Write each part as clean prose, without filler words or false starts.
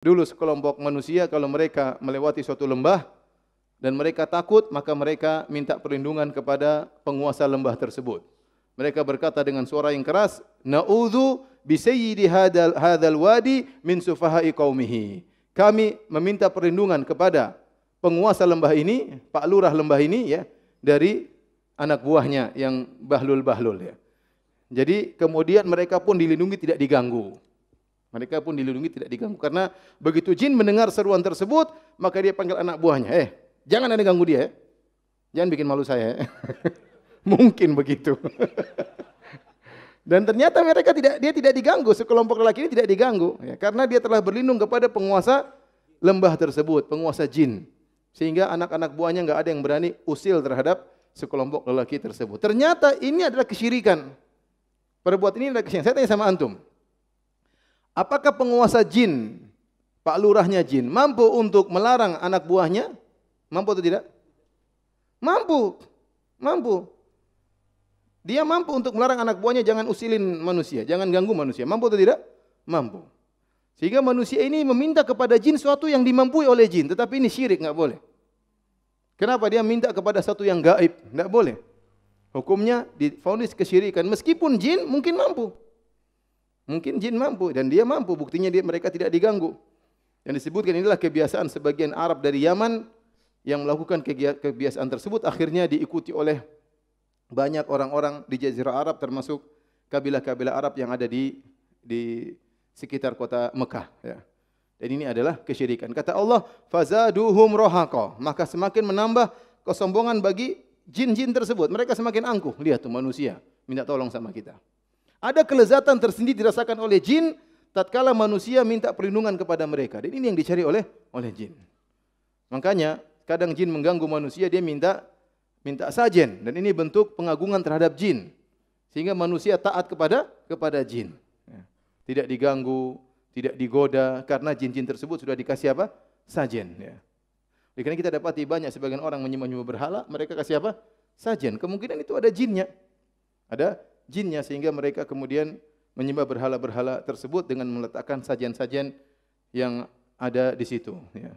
Dulu sekelompok manusia kalau mereka melewati suatu lembah dan mereka takut, maka mereka minta perlindungan kepada penguasa lembah tersebut. Mereka berkata dengan suara yang keras, "Na'udzu bi sayyidi hadzal wadi min sufahai qaumihi." Kami meminta perlindungan kepada penguasa lembah ini, Pak Lurah lembah ini ya, dari anak buahnya yang bahlul-bahlul ya. Jadi kemudian mereka pun dilindungi, tidak diganggu. Mereka pun dilindungi, tidak diganggu. Karena begitu jin mendengar seruan tersebut, maka dia panggil anak buahnya. Jangan ada ganggu dia. Jangan bikin malu saya. Mungkin begitu. Dan ternyata dia tidak diganggu. Sekelompok lelaki ini tidak diganggu. Ya, karena dia telah berlindung kepada penguasa lembah tersebut, penguasa jin. Sehingga anak-anak buahnya enggak ada yang berani usil terhadap sekelompok lelaki tersebut. Ternyata ini adalah kesyirikan. Perbuatan ini adalah kesyirikan. Saya tanya sama antum. Apakah penguasa jin, Pak Lurahnya jin, mampu untuk melarang anak buahnya? Mampu atau tidak? Mampu. Mampu. Dia mampu untuk melarang anak buahnya jangan usilin manusia, jangan ganggu manusia. Mampu atau tidak? Mampu. Sehingga manusia ini meminta kepada jin sesuatu yang dimampui oleh jin, tetapi ini syirik, enggak boleh. Kenapa dia minta kepada sesuatu yang gaib? Enggak boleh. Hukumnya divonis kesyirikan meskipun jin mungkin mampu. Mungkin jin mampu dan dia mampu, buktinya mereka tidak diganggu. Yang disebutkan inilah kebiasaan sebagian Arab dari Yaman yang melakukan kebiasaan tersebut akhirnya diikuti oleh banyak orang-orang di Jazirah Arab termasuk kabilah-kabilah Arab yang ada di sekitar kota Mekah ya. Dan ini adalah kesyirikan. Kata Allah, fazaduhum rohaqa, maka semakin menambah kesombongan bagi jin-jin tersebut. Mereka semakin angkuh. Lihat tuh manusia minta tolong sama kita. Ada kelezatan tersendiri dirasakan oleh jin tatkala manusia minta perlindungan kepada mereka. Dan ini yang dicari oleh jin. Makanya kadang jin mengganggu manusia, dia minta sajen, dan ini bentuk pengagungan terhadap jin. Sehingga manusia taat kepada jin. Tidak diganggu, tidak digoda karena jin-jin tersebut sudah dikasih apa? Sajen ya. Karena kita dapati banyak sebagian orang menyembah berhala, mereka kasih apa? Sajen. Kemungkinan itu ada jinnya. Ada jinnya sehingga mereka kemudian menyembah berhala-berhala tersebut dengan meletakkan sajian-sajian yang ada di situ ya.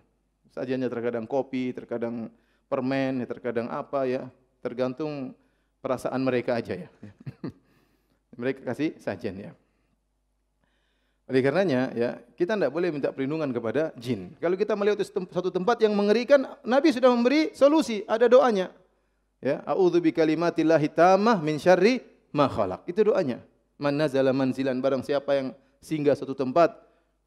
Sajiannya terkadang kopi, terkadang permen, terkadang apa ya, tergantung perasaan mereka aja ya. Mereka kasih sajian ya. Oleh karenanya ya, kita tidak boleh minta perlindungan kepada jin. Kalau kita melihat satu tempat yang mengerikan, Nabi sudah memberi solusi, ada doanya. Ya, a'udzu bikalimatillahi tammah min syarri ma khalaq. Itu doanya. Man nazala manzilan, barang siapa yang singgah suatu tempat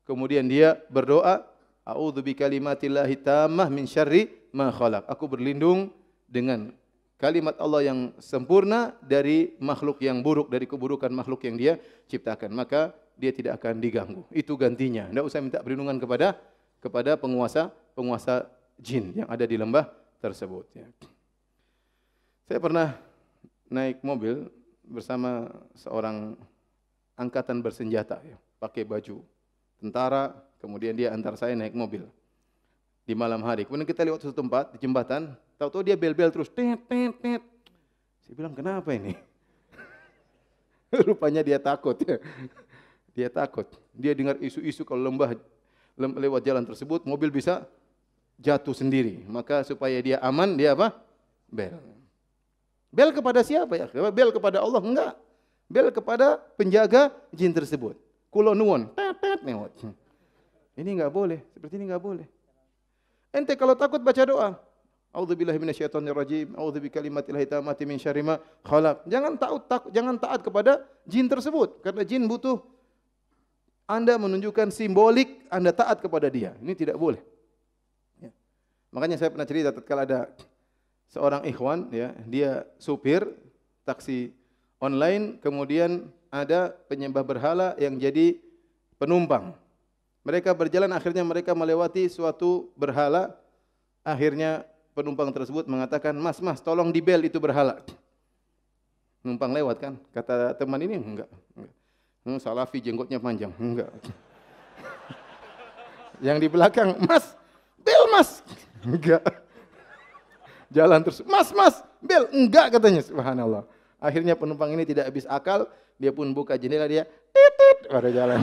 kemudian dia berdoa, a'udzu bikalimatillahi tammah min syarri ma khalaq. Aku berlindung dengan kalimat Allah yang sempurna dari makhluk yang buruk, dari keburukan makhluk yang dia ciptakan. Maka dia tidak akan diganggu. Itu gantinya. Tidak usah minta perlindungan kepada penguasa jin yang ada di lembah tersebut ya. Saya pernah naik mobil bersama seorang angkatan bersenjata ya, pakai baju tentara, kemudian dia antar saya naik mobil di malam hari. Kemudian kita lewat suatu tempat di jembatan, tahu-tahu dia bel-bel terus, tet. Saya bilang, kenapa ini? Rupanya dia takut ya. Dia takut. Dia dengar isu-isu kalau lewat jalan tersebut mobil bisa jatuh sendiri. Maka supaya dia aman, dia apa? Bel. Bel kepada siapa ya? Bel kepada Allah? Enggak. Bel kepada penjaga jin tersebut. Kulo nuwun. Tet mewot. Ini enggak boleh. Seperti ini enggak boleh. Ente kalau takut baca doa. A'udzubillahi minasyaitonirrajim. A'udzu bikalimatillahi tammati min syarri ma khalaq. Jangan taat kepada jin tersebut karena jin butuh Anda menunjukkan simbolik Anda taat kepada dia. Ini tidak boleh. Ya. Makanya saya pernah cerita tatkala ada seorang ikhwan ya, dia supir taksi online, kemudian ada penyembah berhala yang jadi penumpang. Mereka berjalan, akhirnya mereka melewati suatu berhala. Akhirnya penumpang tersebut mengatakan, "Mas, tolong dibel itu berhala." Numpang lewat kan? Kata teman ini, enggak. Salafi jenggotnya panjang. Enggak. Yang di belakang, "Mas, bel Mas." Enggak. Jalan terus, "Mas, bel." Enggak katanya, subhanallah. Akhirnya penumpang ini tidak habis akal, dia pun buka jendela, dia tit pada jalan.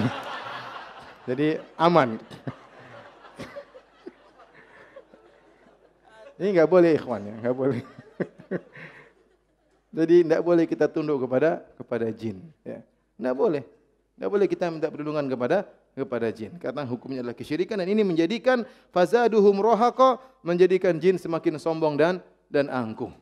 Jadi aman. Ini enggak boleh ikhwan ya, enggak boleh. Jadi enggak boleh kita tunduk kepada jin ya. Enggak boleh. Enggak boleh kita minta perlindungan kepada jin karena hukumnya adalah kesyirikan dan ini menjadikan fazaduhum rahaqa, menjadikan jin semakin sombong dan angkuh.